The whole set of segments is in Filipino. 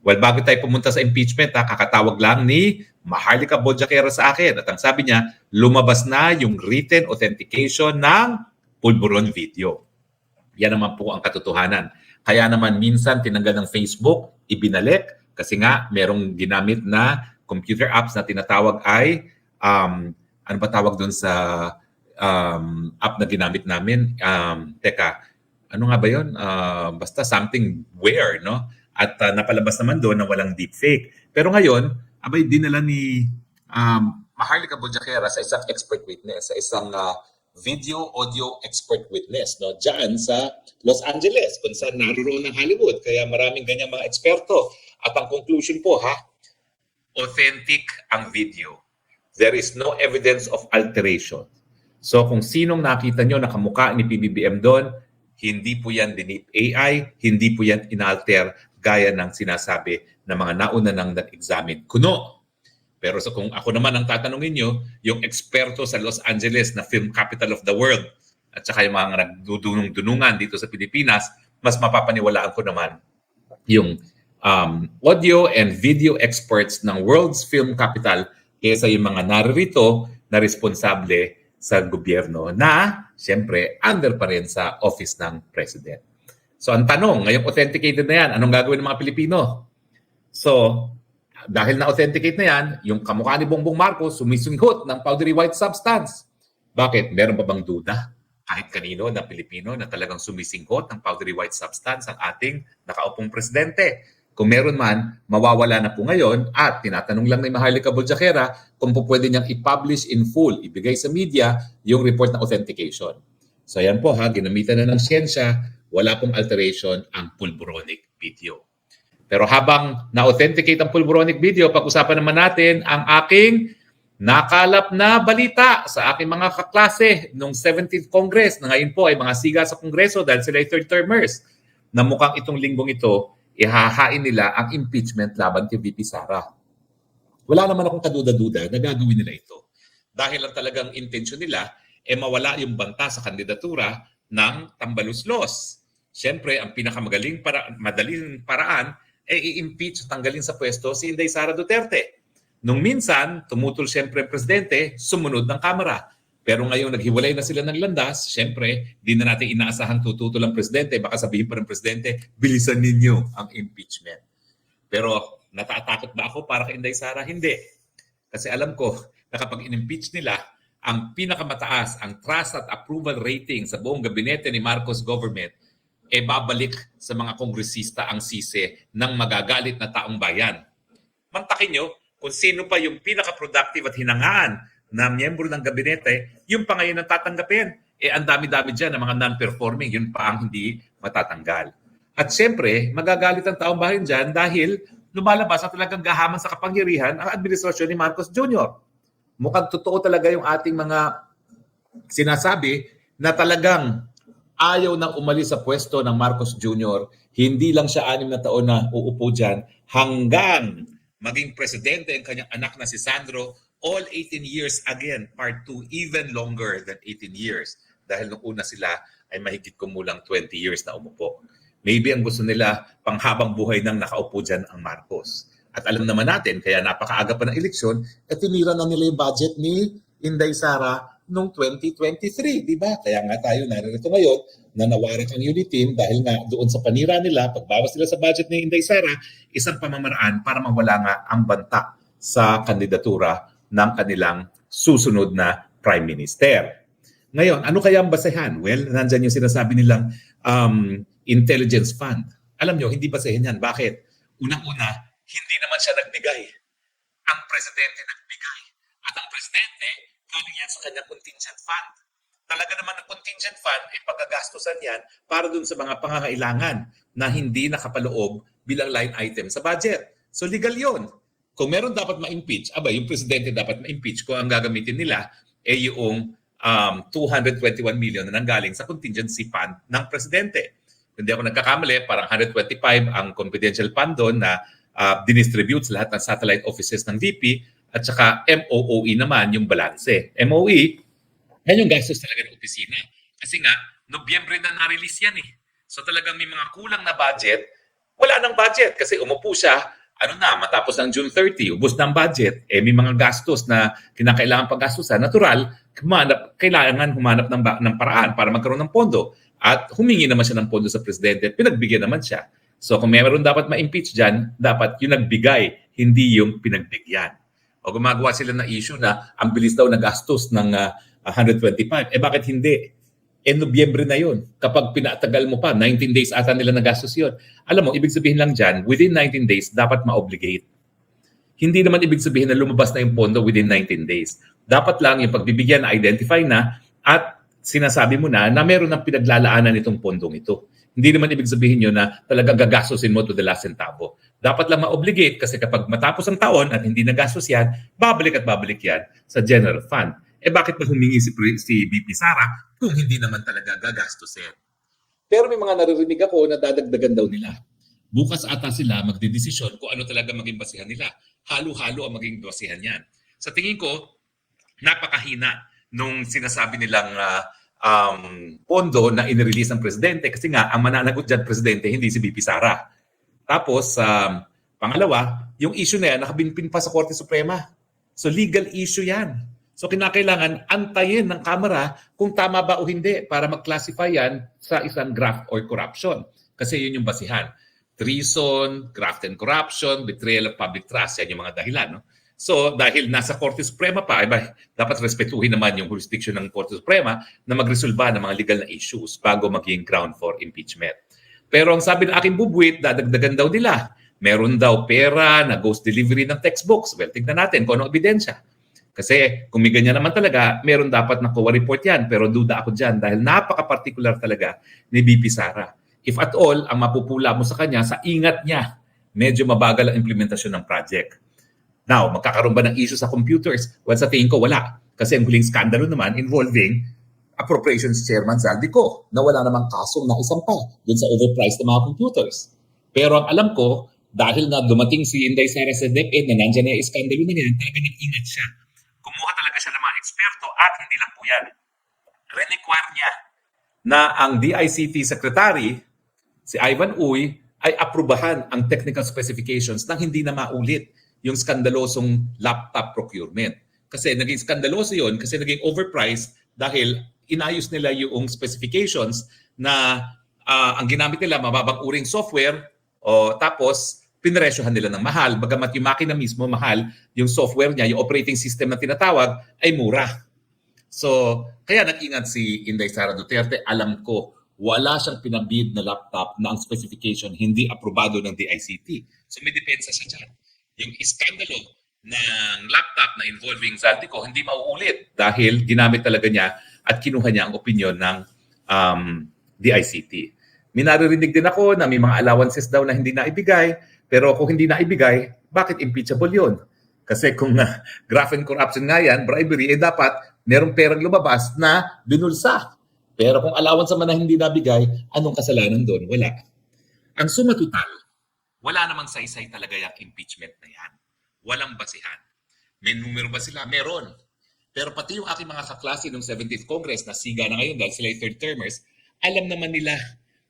Well, bago tayo pumunta sa impeachment, kakatawag lang ni Maharlika Bojaquera sa akin. At ang sabi niya, lumabas na yung written authentication ng Pulburon video. Yan naman po ang katotohanan. Kaya naman minsan tinanggal ng Facebook, ibinalik, kasi nga merong ginamit na computer apps na tinatawag ay, ano ba tawag doon sa app na ginamit namin? Ano nga ba yun? Basta something where, no? At napalabas naman doon na walang deepfake. Pero ngayon, abay dinala ni Maharlika Bojaquera sa isang expert witness, sa isang video audio expert witness, no, diyan sa Los Angeles, kung saan naroon ng Hollywood. Kaya maraming ganyang mga eksperto. At ang conclusion po, authentic ang video. There is no evidence of alteration. So kung sinong nakita nyo nakamukha ni PBBM doon, hindi po yan dinip AI, hindi po yan inalter gaya ng sinasabi ng mga nauna nang nag-examine kuno. Pero so kung ako naman ang tatanungin nyo, yung eksperto sa Los Angeles na film capital of the world at saka yung mga nagdudunong-dunungan dito sa Pilipinas, mas mapapaniwalaan ko naman yung audio and video experts ng world's film capital kaysa yung mga naririto na responsable sa gobyerno na, siyempre, under pa rin sa office ng president. So ang tanong, ngayong authenticated na yan, anong gagawin ng mga Pilipino? So, dahil na-authenticate na yan, yung kamukha ni Bongbong Marcos sumisinghot ng powdery white substance. Bakit? Meron pa bang duda? Kahit kanino na Pilipino na talagang sumisinghot ng powdery white substance ang ating nakaupong presidente. Kung meron man, mawawala na po ngayon at tinatanong lang ni Maharlika Bojaquera kung po pwede niyang i-publish in full, ibigay sa media yung report ng authentication. So ayan po ginamitan na ng siyensya, wala pong alteration ang pulburonic video. Pero habang na-authenticate ang pulburonic video, pag-usapan naman natin ang aking nakalap na balita sa aking mga kaklase noong 17th Congress na ngayon po ay mga siga sa Kongreso dahil sila ay third termers na mukhang itong linggong ito ihahain nila ang impeachment laban kay VP Sara. Wala naman akong kaduda-duda na gagawin nila ito. Dahil ang talagang intensyon nila mawala yung banta sa kandidatura ng Tambaluslos. Siyempre, ang madaling paraan i-impeach at tanggalin sa pwesto si Inday Sara Duterte. Nung minsan, tumutol siyempre ang presidente, sumunod ng Kamara. Pero ngayong naghiwalay na sila ng landas, siyempre, di na natin inaasahang tututol ang presidente. Baka sabihin pa ng presidente, bilisan ninyo ang impeachment. Pero natatakot ba ako para kay Inday Sara? Hindi. Kasi alam ko na kapag in-impeach nila, ang pinakamataas, ang trust at approval rating sa buong gabinete ni Marcos government, babalik sa mga kongresista ang sisi ng magagalit na taong bayan. Mantakin nyo kung sino pa yung pinaka-productive at hinangaan na miyembro ng gabinete, yung pa ngayon ang tatanggapin. Ang dami-dami dyan ng mga non-performing, yun pa ang hindi matatanggal. At siyempre, magagalit ang taong bayan dyan dahil lumalabas na talagang gahaman sa kapangyarihan ang administrasyon ni Marcos Jr. Mukhang totoo talaga yung ating mga sinasabi na talagang ayaw nang umalis sa pwesto ng Marcos Jr. Hindi lang siya 6 na taon na uupo dyan hanggang maging presidente ang kanyang anak na si Sandro, all 18 years again, part 2, even longer than 18 years. Dahil nung una sila ay mahigit kumulang 20 years na umupo. Maybe ang gusto nila panghabang buhay nang nakaupo dyan ang Marcos. At alam naman natin, kaya napakaaga pa ng eleksyon, tinira na nila yung budget ni Inday Sara noong 2023, di ba? Kaya nga tayo narito ngayon na nawarak ang unit team dahil nga doon sa panira nila, pagbawas nila sa budget ni Inday Sara, isang pamamaraan para mawala nga ang banta sa kandidatura ng kanilang susunod na Prime Minister. Ngayon, ano kaya ang basehan? Well, nandyan yung sinasabi nilang intelligence fund. Alam nyo, hindi basehan yan. Bakit? Unang-una, hindi naman siya nagbigay. Ang presidente nagbigay. At ang presidente, galing yan sa kanyang contingent fund. Talaga naman ang contingent fund, pagagastusan yan para dun sa mga pangangailangan na hindi nakapaloob bilang line item sa budget. So legal yon. Kung meron dapat ma-impeach, yung presidente dapat ma-impeach kung ang gagamitin nila yung 221 million na nanggaling sa contingency fund ng presidente. Hindi ako nagkakamali, parang 125 ang confidential fund doon na dinistribute sa lahat ng satellite offices ng VP at saka MOOE naman yung balanse. MOE, yan yung gastos talaga ng opisina. Kasi nga, Nobyembre na na-release yan eh. So talagang may mga kulang na budget Wala nang budget kasi umupo siya, ano na, matapos ng June 30, ubos na ang budget, may mga gastos na kinakailangan paggastusan, natural, kailangan humanap ng paraan para magkaroon ng pondo. At humingi naman siya ng pondo sa presidente, pinagbigyan naman siya. So kung meron dapat ma-impeach dyan, dapat yung nagbigay, hindi yung pinagbigyan. O gumagawa sila ng issue na ang bilis daw na gastos ng 125. Bakit hindi? Nobyembre na yun. Kapag pinatagal mo pa, 19 days ata nila nagastos yun. Alam mo, ibig sabihin lang dyan, within 19 days, dapat ma-obligate. Hindi naman ibig sabihin na lumabas na yung pondo within 19 days. Dapat lang yung pagbibigyan na identify na at sinasabi mo na meron ng pinaglalaanan itong pondong ito. Hindi naman ibig sabihin yun na talagang gagastusin mo to the last centavo. Dapat lang ma-obligate kasi kapag matapos ang taon at hindi nagastos yan, babalik at babalik yan sa general fund. Bakit ba humingi si VP Sara kung hindi naman talaga gagastusin? Pero may mga naririnig ako na dadagdagan daw nila. Bukas ata sila magdidesisyon kung ano talaga maging basihan nila. Halo-halo ang maging basihan yan. Sa tingin ko, napakahina nung sinasabi nilang pondo na inirelease ng presidente kasi nga ang mananagot dyan presidente hindi si VP Sara. Tapos pangalawa, yung issue na yan nakabinpin pa sa Korte Suprema. So legal issue yan. So kinakailangan antayin ng Kamara kung tama ba o hindi para mag-classify yan sa isang graft or corruption. Kasi yun yung basihan. Treason, graft and corruption, betrayal of public trust, yan yung mga dahilan. No? So dahil nasa Korte Suprema pa, dapat respetuhin naman yung jurisdiction ng Korte Suprema na magresolba ng mga legal na issues bago maging ground for impeachment. Pero ang sabi ng aking bubwit, dadagdagan daw nila. Meron daw pera na ghost delivery ng textbooks. Well, tignan natin kung anong ebidensya. Kasi kung may ganyan naman talaga, meron dapat na COA report yan. Pero duda ako dyan dahil napaka-particular talaga ni VP Sara. If at all, ang mapupula mo sa kanya, sa ingat niya, medyo mabagal ang implementasyon ng project. Now, magkakaroon ba ng issue sa computers? Well, sa tingin ko, wala. Kasi ang huling skandalo naman involving Appropriations Chairman Zaldico na wala namang kasong naisampa dun sa overpriced na mga computers. Pero ang alam ko, dahil na dumating si Inday Sara sa DepEd na nandiyan na yung skandalo na yan, talaga nag-ingat siya. Kumuha talaga siya ng mga eksperto at hindi lang po yan. Renequire niya na ang DICT Secretary, si Ivan Uy, ay aprubahan ang technical specifications nang hindi na maulit yung skandalosong laptop procurement. Kasi naging skandaloso yun kasi naging overpriced dahil inayos nila yung specifications na ang ginamit nila mababang uring software tapos pinresyohan nila ng mahal. Bagamat yung makina mismo mahal, yung software niya, yung operating system na tinatawag ay mura. So, kaya nag-ingat si Inday Sara Duterte. Alam ko, wala siyang pinabid na laptop na ang specification hindi aprobado ng DICT. So, may depensa siya dyan. Yung iskandalo ng laptop na involving Zaldico hindi mauulit dahil ginamit talaga niya at kinuha niya ang opinion ng DICT. May naririnig din ako na may mga allowances daw na hindi naibigay, pero kung hindi naibigay, bakit impeachable yun? Kasi kung graft and corruption nga yan, bribery, dapat merong perang lumabas na binulsa. Pero kung allowance naman na hindi nabigay, anong kasalanan doon? Wala. Ang suma total, wala namang saysay talaga yung impeachment na yan. Walang basihan. May numero ba sila? Meron. Pero pati yung aking mga kaklase ng 17th Congress na siga na ngayon dahil sila third termers, alam naman nila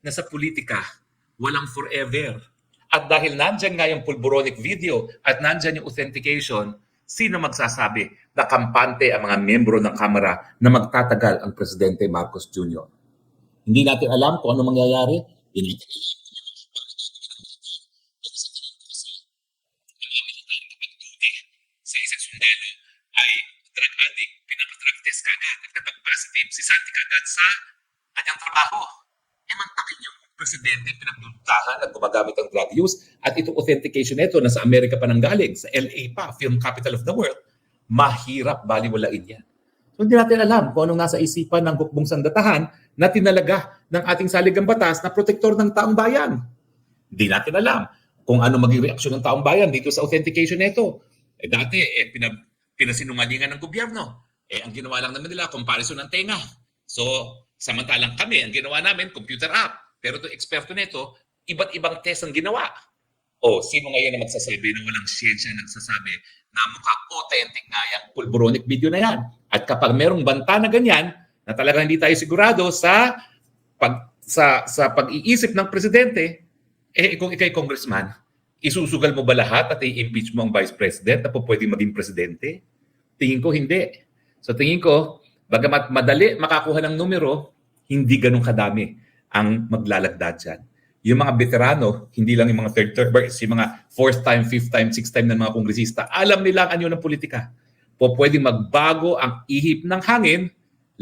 na sa politika, walang forever. At dahil nandyan nga yung pulboronic video at nandyan yung authentication, sino magsasabi na kampante ang mga membro ng Kamara na magtatagal ang Presidente Marcos Jr.? Hindi natin alam kung ano mangyayari. Hindi natin alam. Sa isang sundalo ay drug addict, pinaka-drug test kagad at kapag positive, si Santi kagad sa kanyang trabaho. Mantakin yung presidente pinagdudutahan at gumagamit ng drug use at itong authentication nito na sa Amerika pa nanggaling, sa LA pa, film capital of the world, mahirap baliwalain yan. So hindi natin alam kung anong nasa isipan ng hukbong sandatahan na tinalaga ng ating saligang batas na protektor ng taong bayan. Hindi natin alam kung ano maging reaksyon ng taong bayan dito sa authentication nito. Dati, pinasinungalingan ng gobyerno. Ang ginawa lang naman nila, comparison ng tenga. So, samantalang kami, ang ginawa namin, computer app. Pero ito, eksperto nito, iba't ibang test ang ginawa. Sino ngayon na magsasabi na walang siyensya nagsasabi na mukhang authentic nga yung pulboronic video na yan? At kapag merong banta na ganyan, na talagang hindi tayo sigurado sa pag-iisip ng presidente, Kung ikay congressman, isusugal mo ba lahat at i-impeach mo ang vice president na po pwedeng maging presidente? Tingin ko hindi. So tingin ko, bagamat madali makakuha ng numero, hindi ganun kadami ang maglalagda dyan. Yung mga veterano, hindi lang yung mga third term, yung mga fourth time, fifth time, sixth time ng mga kongresista, alam nila ang anyo ng politika. Po pwedeng magbago ang ihip ng hangin,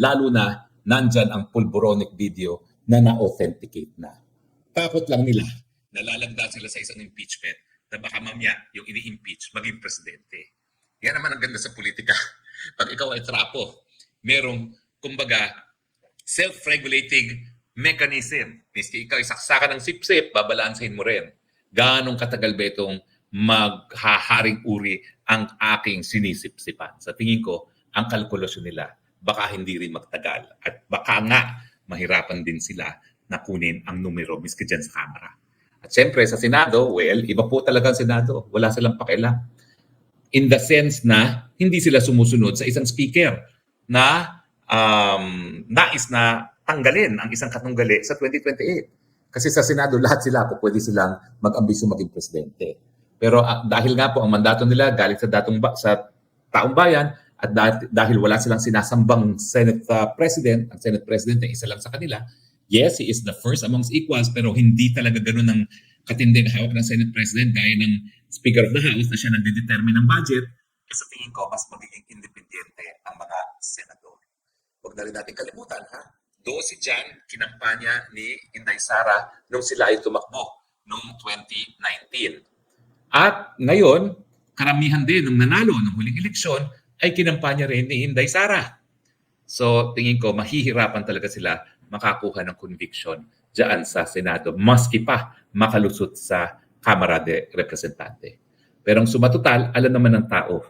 lalo na nandyan ang pulboronic video na na-authenticate na. Takot lang nila, nalalagda sila sa isang impeachment na baka mamaya yung ini-impeach maging presidente. Yan naman ang ganda sa politika. Pag ikaw ay trapo, merong, kumbaga, self-regulating mechanism. Miski ikaw isaksakan ng sip-sip, babalansin mo rin. Ganong katagal ba itong maghaharing uri ang aking sinisip-sipan? Sa tingin ko, ang kalkulasyon nila, baka hindi rin magtagal. At baka nga, mahirapan din sila na kunin ang numero miski dyan sa Kamara. At syempre, sa Senado, well, iba po talaga ang Senado. Wala silang pakialam. In the sense na hindi sila sumusunod sa isang speaker na nais na tanggalin ang isang katunggali sa 2028. Kasi sa Senado, lahat sila po pwede silang mag-ambisyon maging presidente. Pero dahil nga po ang mandato nila galing sa taong bayan at dahil wala silang sinasambang Senate President, ang Senate President ay isa lang sa kanila, yes, he is the first amongst equals, pero hindi talaga ganun ng katinding hawak ng Senate President gaya ng Speaker of the House na siya nagdedetermine ng budget. Sa tingin ko, mas magiging independiente ang mga senador. Huwag na rin natin kalimutan, ha? Doon si Jan, kinampanya ni Inday Sara nung sila ay tumakbo noong 2019. At ngayon, karamihan din nung nanalo ng huling eleksyon ay kinampanya rin ni Inday Sara. So tingin ko, mahihirapan talaga sila makakuha ng conviction dyan sa Senado, maski pa makalusot sa Kamara de Representante. Pero ang sumatotal, alam naman ng tao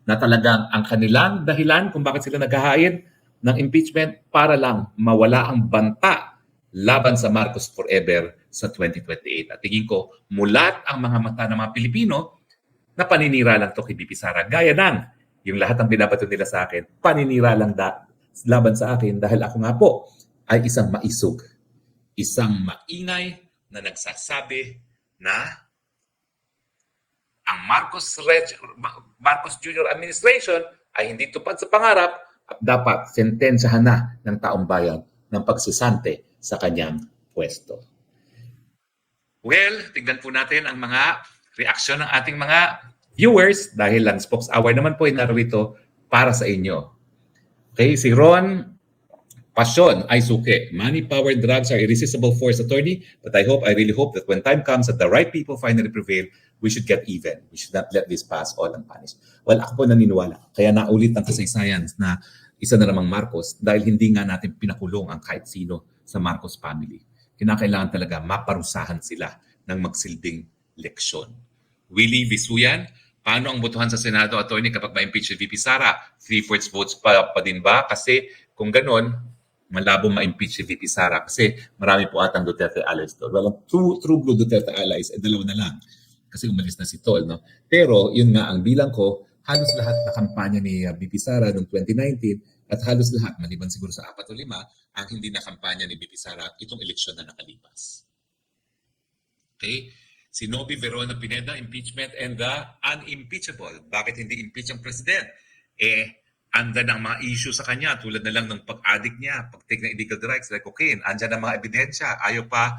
na talagang ang kanilang dahilan kung bakit sila naghahain ng impeachment para lang mawala ang banta laban sa Marcos Forever sa 2028. At tingin ko, mulat ang mga mata ng mga Pilipino na paninira lang to kay BP Sara. Gaya ng yung lahat ng binabato nila sa akin, paninira lang laban sa akin dahil ako nga po ay isang maisog, isang maingay na nagsasabi na ang Marcos Jr. administration ay hindi tupad sa pangarap at dapat sentensyahan na ng taong bayan ng pagsisante sa kanyang pwesto. Well, tignan po natin ang mga reaksyon ng ating mga viewers dahil ang Spokes Hour naman po ay narito para sa inyo. Okay, si Ron Passion ay suke. Money-powered drugs are irresistible force, attorney, but I really hope that when time comes that the right people finally prevail, we should get even. We should not let this pass all unpunished. Well, ako po naniniwala. Kaya naulit ang kasaysayan na isa na namang Marcos dahil hindi nga natin pinakulong ang kahit sino sa Marcos family. Kinakailangan talaga maparusahan sila ng magsilbing leksyon. Willie Visuyan, paano ang botohan sa Senado, attorney, kapag ma-impeach si VP Sara? 3/4 votes pa din ba? Kasi kung ganon, malabo ma-impeach si VP Sara kasi marami po atang Duterte allies doon. Well, ang true blue Duterte allies ay dalawa na lang kasi umalis na si Tol. No? Pero yun nga, ang bilang ko, halos lahat na kampanya ni VP Sara noong 2019 at halos lahat, maliban siguro sa 4 o 5, ang hindi na kampanya ni VP Sara itong eleksyon na nakalipas. Okay? Si Noby Verona Pineda, impeachment and the unimpeachable. Bakit hindi impeach ang president? Andan ang mga issue sa kanya tulad na lang ng pag-addict niya, pag-take ng illegal drugs like cocaine, andyan ang mga ebidensya, ayaw pa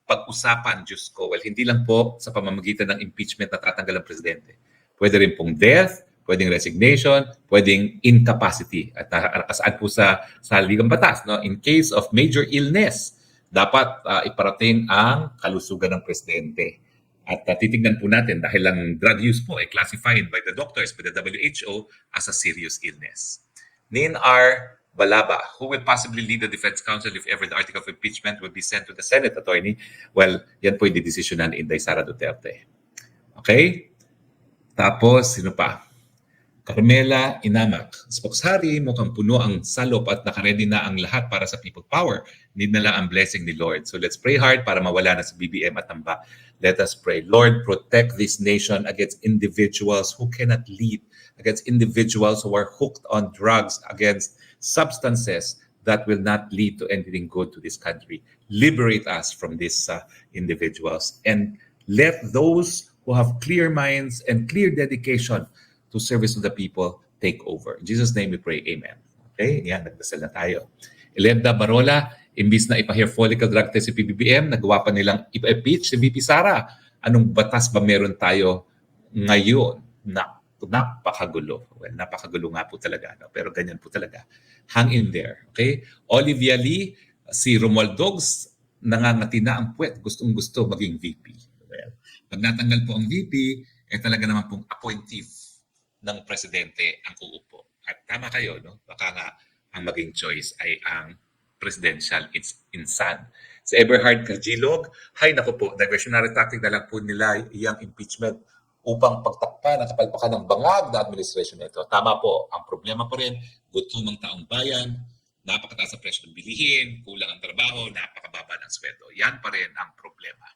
pag-usapan, Diyos ko. Well, hindi lang po sa pamamagitan ng impeachment na tatanggal ang presidente. Pwede rin pong death, pwedeng resignation, pwedeng incapacity. At nakasaan po sa ligang batas, no? In case of major illness, dapat iparating ang kalusugan ng presidente. At titignan po natin dahil ang drug use po ay classified by the doctors, by the WHO, as a serious illness. Nin R. Balaba, who will possibly lead the Defense Council if ever the article of impeachment will be sent to the Senate, attorney? Well, yan po yung didesisyonan ni Inday Sara Duterte. Okay? Tapos, sino pa? Carmela Inamak. Spokeshari, mukhang puno ang salop at nakaredy na ang lahat para sa people power. Need na lang ang blessing ni Lord. So let's pray hard para mawala na sa BBM at tamba. Let us pray. Lord, protect this nation against individuals who cannot lead, against individuals who are hooked on drugs, against substances that will not lead to anything good to this country. liberate us from these individuals and let those who have clear minds and clear dedication to service to the people take over. In Jesus' name we pray, amen. Okay, yan, nagdasal na tayo. Imelda Barola, imbis na ipa-hair follicle drug test si PBBM, nagawa pa nilang ipa-impeach si VP Sara. Anong batas ba meron tayo ngayon na napakagulo? Well, napakagulo nga po talaga. No? Pero ganyan po talaga. Hang in there. Okay? Olivia Lee, si Romualdogs, nangangati na ang puwet. Gustong-gusto maging VP. Well, pag natanggal po ang VP, talaga naman pong appointee ng presidente ang uupo. At tama kayo, no? Baka nga ang maging choice ay ang presidential insan. Si Eberhard Cargilog, hay nako po, diversionary tactic na lang po nila iyang impeachment upang pagtakpan ang kapalpakan ng bangag na administration nito. Tama po, ang problema pa rin, gutom ang taong bayan, napakataas ang presyo ng bilihin, kulang ang trabaho, napakababa ng sweldo. Yan pa rin ang problema.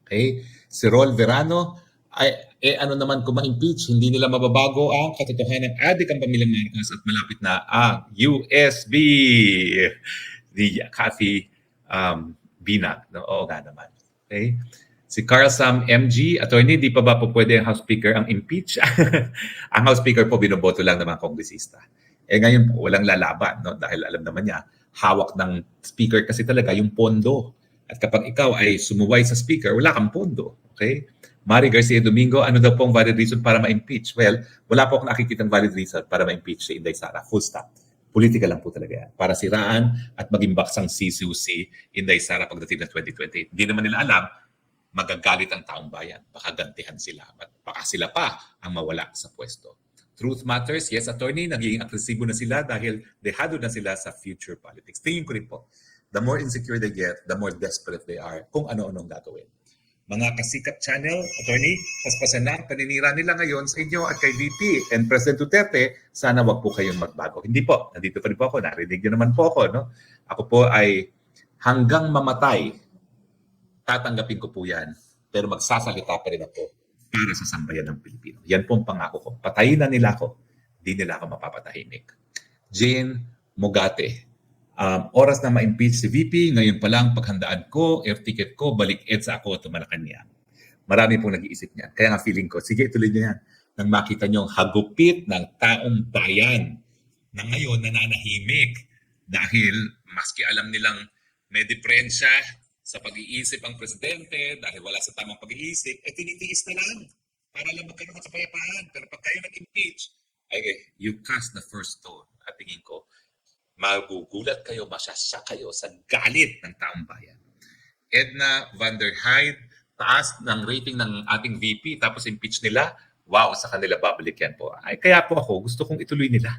Okay? Si Rol Verano, ano naman kung ma-impeach, hindi nila mababago ang katotohanan. Adik ang pamilyang Marcos at malapit na ang USB. Di Kathy Binag. No? Oo nga naman. Okay? Si Carl Sam MG, attorney, di pa ba po pwede ang House Speaker ang impeach? Ang House Speaker po binoboto lang ng mga kongresista. Ngayon po, walang lalaban. No? Dahil alam naman niya, hawak ng Speaker kasi talaga yung pondo. At kapag ikaw ay sumuway sa Speaker, wala kang pondo. Okay? Mari Garcia Domingo, ano daw pong valid reason para ma-impeach? Well, wala po akong nakikitang valid reason para ma-impeach si Inday Sara. Full stop. Politika lang po talaga yan. Para siraan at maging baksang sisiw si Inday Sara pagdating ng 2028. Hindi naman nila alam, magagalit ang taong bayan. Baka gantihan sila. Baka sila pa ang mawala sa pwesto. Truth matters. Yes, attorney, naging agresibo na sila dahil dehado na sila sa future politics. Tingin ko rin po, the more insecure they get, the more desperate they are kung ano-anong gagawin. Mga kasikap channel, attorney, paspasan na paninira nila ngayon sa inyo at kay VP and President Duterte, sana wag po kayong magbago. Hindi po, nandito pa rin po ako, narinig nyo naman po ako. No? Ako po ay hanggang mamatay, tatanggapin ko po yan, pero magsasalita pa rin ako para sa sambayan ng Pilipino. Yan po ang pangako ko. Patayin na nila ako, di nila ako mapapatahimik. Jane Mugate, oras na ma-impeach si VP, ngayon pa lang paghandaan ko, air ticket ko, balik EDSA ako to Malacanang. Marami pong nag-iisip niyan. Kaya nga feeling ko, sige tuloy niyo yan. Nang makita niyo ang hagupit ng taong bayan na ngayon nananahimik dahil maski alam nilang may diferensya sa pag-iisip ang presidente dahil wala sa tamang pag-iisip, tinitiis na lang para lang magkaroon ng kapayapaan. Pero pag kayo nag-impeach, you cast the first stone. At tingin ko, magugulat kayo, masasya kayo sa galit ng taong bayan. Edna Van der Heide, taas ng rating ng ating VP, tapos impeach nila, wow, sa kanila babalik yan po. Kaya po ako, gusto kong ituloy nila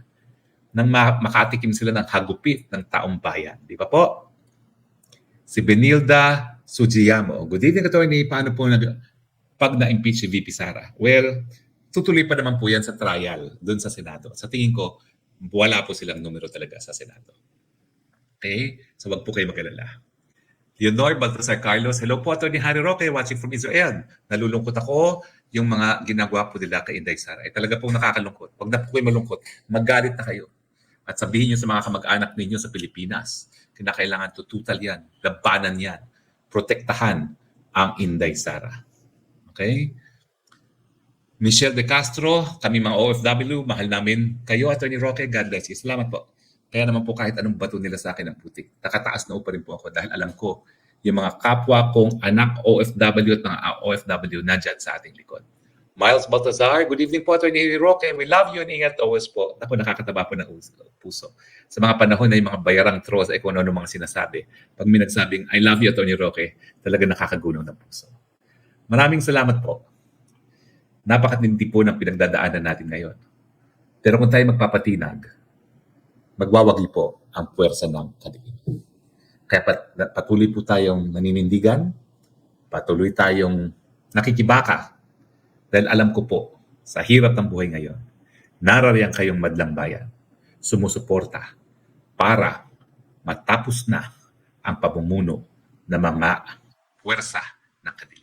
nang makatikim sila ng hagupit ng taong bayan. Di ba po? Si Benilda Sujiyamo, good evening, attorney. Paano po pag na-impeach si VP Sara? Well, tutuloy pa naman po yan sa trial doon sa Senado. Sa tingin ko, wala po silang numero talaga sa Senado. Okay? So wag po kayo mag-alala. Leonor Baltasar Carlos, hello po, Atty. Harry Roque, watching from Israel. Nalulungkot ako yung mga ginagawa po nila kay Inday Sara. Talaga pong nakakalungkot. Wag na po kayo malungkot. Maggalit na kayo. At sabihin nyo sa mga kamag-anak ninyo sa Pilipinas, kinakailangan tututal yan, labanan yan, protektahan ang Inday Sara. Okay? Michelle De Castro, kami mga OFW, mahal namin kayo, Atty. Roque, God bless you. Salamat po. Kaya naman po kahit anong bato nila sa akin ng putik, nakataas na pa rin po ako dahil alam ko yung mga kapwa kong anak OFW at mga OFW na dyan sa ating likod. Miles Baltazar, good evening po, Atty. Roque. We love you and ingat always po. Ako, nakakataba po ng puso. Sa mga panahon na yung mga bayarang trolls ay kung ano mga sinasabi. Pag may nagsabing, I love you, Atty. Roque, talaga nakakagunaw ng puso. Maraming salamat po. Napakatindi po ng pinagdadaanan natin ngayon. Pero kung tayo magpapatinag, magwawagi po ang puwersa ng kadiliman. Kaya patuloy po tayong naninindigan, patuloy tayong nakikibaka. Dahil alam ko po, sa hirap ng buhay ngayon, narariyan kayong madlang bayan, sumusuporta para matapos na ang pamumuno ng mga puwersa ng kadiliman.